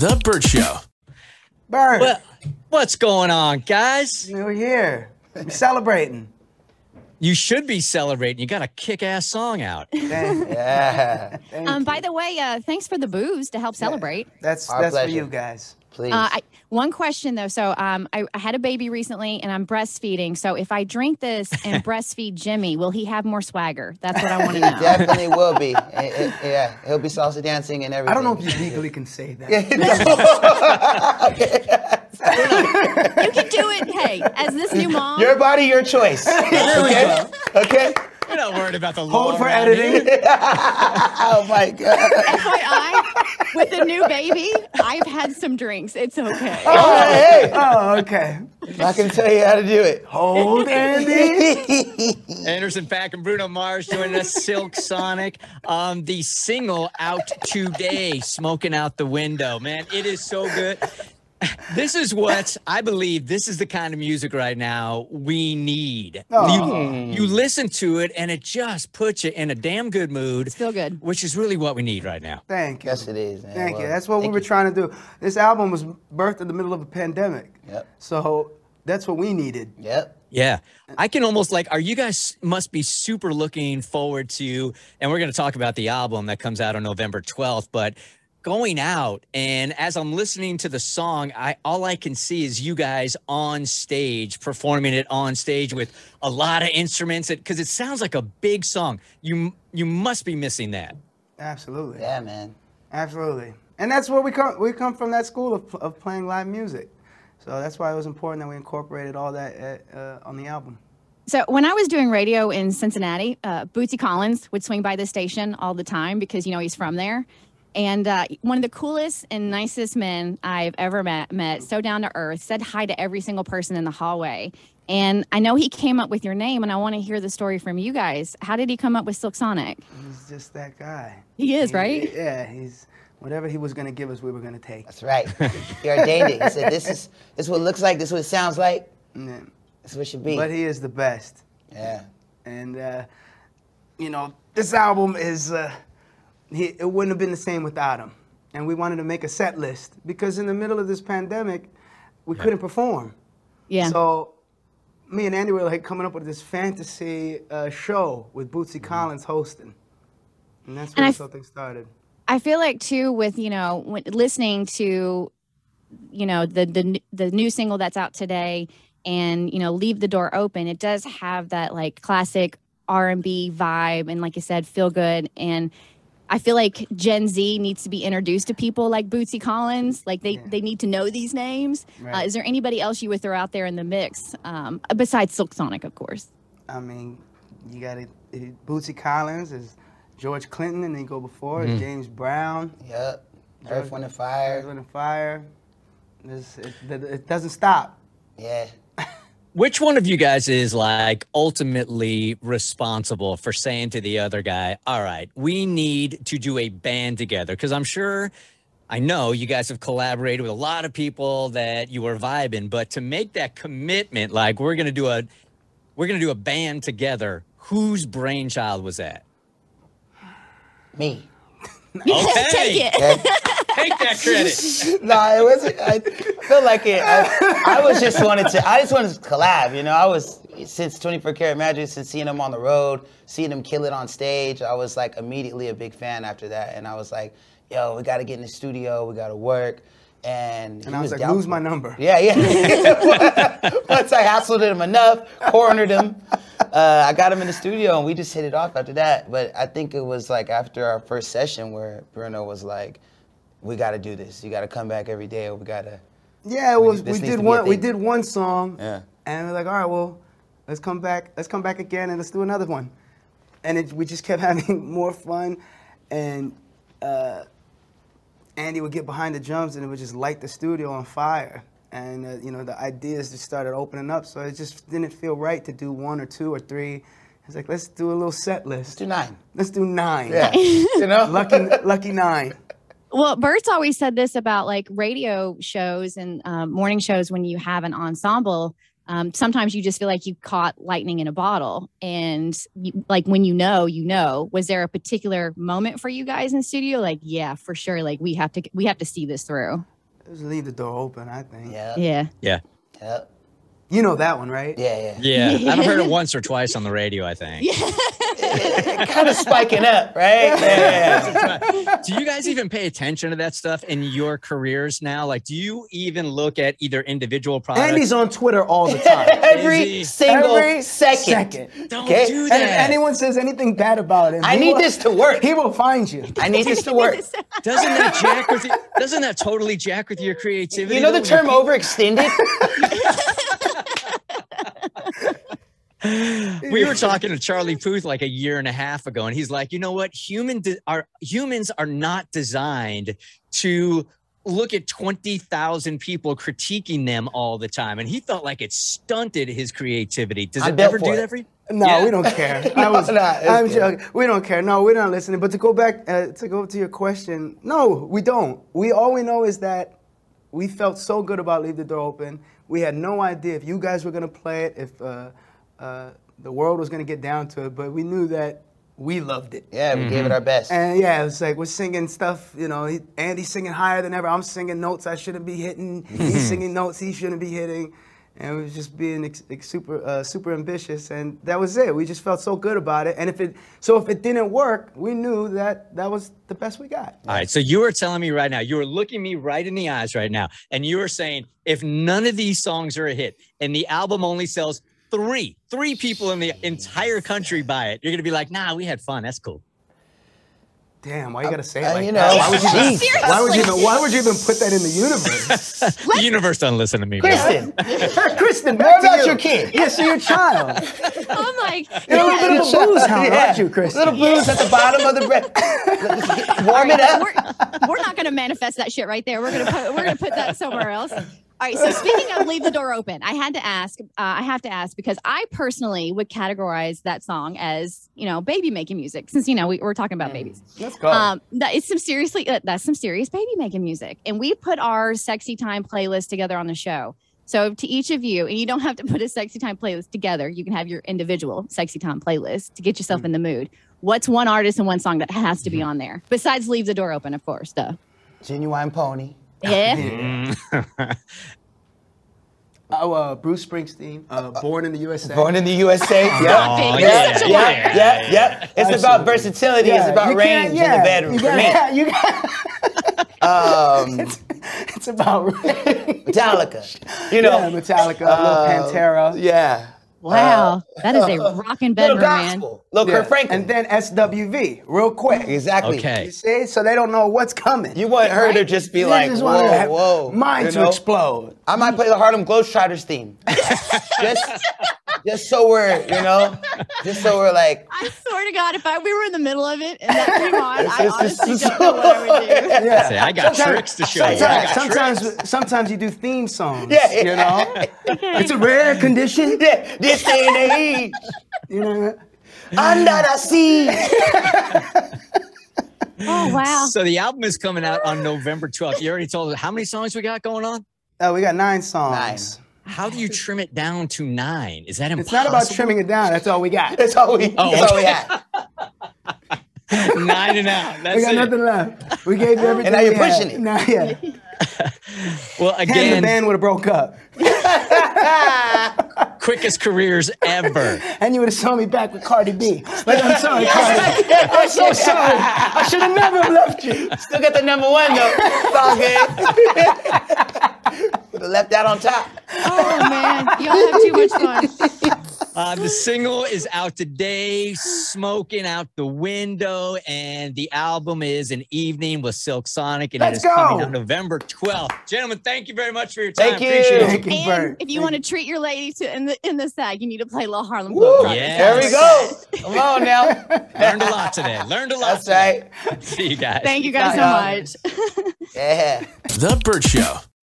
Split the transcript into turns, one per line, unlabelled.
The Bert Show.
Bert,
What's going on, guys?
New Year. We're celebrating.
You should be celebrating. You got a kick-ass song out.
Yeah.
By the way, thanks for the booze to help celebrate.
That's
Our
for
pleasure.
you guys.
Please.
One question though. So I had a baby recently and I'm breastfeeding. So if I drink this and breastfeed Jimmy, will he have more swagger? That's what I want to know.
Definitely will be. Yeah, he'll be salsa dancing and everything.
I don't know if you legally can say that.
You can do it. Hey, as this new mom.
Your body, your choice. Okay? Okay?
We're not worried about the law
Hold for
around
editing.
here.
Oh, my God.
FYI, with the new baby, I've had some drinks. It's okay.
Oh, hey.
Oh, okay.
I can tell you how to do it.
Hold, Andy.
Anderson Paak and Bruno Mars joining us. Silk Sonic. The single out today, Smoking Out the Window. Man, it is so good. This is what I believe. This is the kind of music right now we need. You listen to it and it just puts you in a damn good mood.
It's feel good.
Which is really what we need right now.
Thank you.
Yes, it is, man.
Thank you.
Well,
That's what we were trying to do. This album was birthed in the middle of a pandemic.
Yep.
So that's what we needed.
Yep.
Yeah. I can almost are you guys must be super looking forward to, and we're going to talk about the album that comes out on November 12th, but going out, and as I'm listening to the song, all I can see is you guys on stage, performing it on stage with a lot of instruments, because it sounds like a big song. You must be missing that.
Absolutely.
Yeah, man.
Absolutely. And that's where we come. We come from that school of playing live music. So that's why it was important that we incorporated all that on the album.
So when I was doing radio in Cincinnati, Bootsy Collins would swing by the station all the time because, he's from there. And one of the coolest and nicest men I've ever met, so down to earth, said hi to every single person in the hallway. And I know he came up with your name, and I want to hear the story from you guys. How did he come up with Silk Sonic?
He's just that guy.
He is, right?
Yeah, whatever he was going to give us, we were going to take.
That's right. He ordained it. He said, this is what it looks like. This is what it sounds like.
Yeah.
This is what it should be.
But he is the best.
Yeah.
And, this album is... it wouldn't have been the same without him. And we wanted to make a set list because in the middle of this pandemic, we couldn't perform.
Yeah.
So me and Andy were coming up with this fantasy show with Bootsy Collins hosting. And that's where something started.
I feel like too with, when listening to, the new single that's out today and, Leave the Door Open, it does have that classic R&B vibe and like you said, feel good. And I feel like Gen Z needs to be introduced to people like Bootsy Collins. They need to know these names.
Right.
Is there anybody else you would throw out there in the mix besides Silk Sonic, of course?
I mean, you got Bootsy Collins is George Clinton, and then you go before James Brown.
Yep. Earth, Wind, and Fire.
Earth, Wind, and Fire. It doesn't stop.
Yeah.
Which one of you guys is ultimately responsible for saying to the other guy, all right, we need to do a band together? Because I know you guys have collaborated with a lot of people that you were vibing, but to make that commitment, we're going to do a band together, whose brainchild was that?
Me.
Yes, take it.
Yeah.
Take that credit.
No, it wasn't. I feel like it. I just wanted to collab. I was, since 24 Karat Magic, since seeing him on the road, seeing him kill it on stage, I was immediately a big fan after that. And I was like, yo, we got to get in the studio. We got to work. And
I was like, lose my number.
Yeah. Once I hassled him enough, cornered him, I got him in the studio, and we just hit it off after that. But I think it was after our first session where Bruno was like, we got to do this. You got to come back every day, or we got to.
Yeah, we did one song,
yeah.
And we're like, all right, well, let's come back again, and let's do another one. And we just kept having more fun, and Andy would get behind the drums, and it would just light the studio on fire. And the ideas just started opening up, so it just didn't feel right to do one or two or three. It's like, let's do a little set list.
Let's do 9.
Let's do 9.
Yeah.
Lucky 9.
Well, Bert's always said this about radio shows and morning shows when you have an ensemble. sometimes you just feel like you caught lightning in a bottle. And like when you know, was there a particular moment for you guys in the studio? Like, yeah, for sure. Like we have to see this through.
Just leave the door open, I think.
Yeah.
You know that one, right?
Yeah.
I've heard it once or twice on the radio, I think.
Kind of spiking up, right? Yeah.
Do you guys even pay attention to that stuff in your careers now? Like, do you even look at either individual products?
Andy's on Twitter all the time.
Every single second.
Don't do that.
And if anyone says anything bad about him,
I need this to work.
He will find you.
I need this to work.
Doesn't that totally jack with your creativity?
You know the term overextended?
We were talking to Charlie Puth like a year and a half ago, and he's like, you know what? Humans are not designed to look at 20,000 people critiquing them all the time. And he felt like it stunted his creativity. Does it ever do that for you?
No, we don't care. I'm joking. We don't care. No, we're not listening. But to go back, to go to your question, no, we don't. All we know is that we felt so good about Leave the Door Open. We had no idea if you guys were going to play it, if the world was going to get down to it, but we knew that we loved it.
Yeah, we gave it our best.
And yeah, it's like we're singing stuff, you know, Andy's singing higher than ever. I'm singing notes I shouldn't be hitting. He's singing notes he shouldn't be hitting. And we was just being super ambitious, and that was it. We just felt so good about it. And if it didn't work, we knew that was the best we got.
All right, so you were telling me right now, you were looking me right in the eyes right now, and you were saying if none of these songs are a hit and the album only sells three people in the entire country buy it, you're gonna be like, nah, we had fun. That's cool.
Damn, why you gotta say it like
you
that?
know,
Why would you even put that in the universe?
The universe doesn't listen to me, bro.
Kristen,
what about your kid?
Yes, your child.
I'm like,
You're a little bit of a booze hound, aren't you, Kristen?
Little booze at the bottom of the bread. Warm it up.
We're not going to manifest that shit right there. We're gonna put that somewhere else. All right. So speaking of Leave the Door Open, I have to ask because I personally would categorize that song as, you know, baby making music, since, you know, we're talking about babies.
Let's go.
That's some serious baby making music. And we put our Sexy Time playlist together on the show. So to each of you, and you don't have to put a Sexy Time playlist together, you can have your individual Sexy Time playlist to get yourself in the mood. What's one artist and one song that has to be on there? Besides Leave the Door Open, of course, duh.
Genuine Pony.
Yeah.
Bruce Springsteen, Born in the USA.
Born in the USA.
Oh,
Yep. It's about versatility.
Yeah,
It's about range in the bedroom for me.
It's about
Metallica. You know.
Yeah, Metallica, Little Pantera.
Yeah.
Wow, that is a rockin' bedroom, man.
Little Kurt Franklin.
And then SWV, real quick.
Exactly.
Okay.
You see? So they don't know what's coming.
You want her to just be like, whoa.
Mind to explode.
I might play the Harlem Globetrotters theme. just so we're, you know, like.
I swear to God, if we were in the middle of it and that came on, I honestly don't know what I would do.
Yeah.
Say, I got tricks to show you.
Sometimes you do theme songs.
Yeah.
You know?
Okay.
It's a rare condition.
Yeah, this day and age.
You know?
Under the sea.
Oh, wow.
So the album is coming out on November 12th. You already told us how many songs we got going on?
We got 9 songs.
9.
How do you trim it down to 9? Is that impossible?
It's not about trimming it down. That's all we got.
That's all we had.
9 and out. That's
We got
it.
nothing left. We gave you everything.
And now you're
we had.
pushing it.
Now, yeah.
Well,
And the
again,
band would have broke up.
quickest careers ever.
And you would have saw me back with Cardi B. Like, I'm sorry, Cardi. I'm so sorry. I should have never left you.
Still got the #1 though. It's all good. Would have left that on top.
Oh, man. Y'all have too much fun.
The single is out today, Smoking Out the Window, and the album is An Evening with Silk Sonic, and
Let's
it is coming
go.
out November 12th. Gentlemen, thank you very much for your time.
Thank you.
Appreciate it.
Thank you,
And
Bert.
if you want to treat your lady in the sag, you need to play Little Harlem
Woo.
Globetrotters.
Yeah.
There we go. Come on now.
Learned a lot today. Learned a lot
That's
today.
right.
See you guys.
Thank you guys so much.
Yeah.
The Bert Show.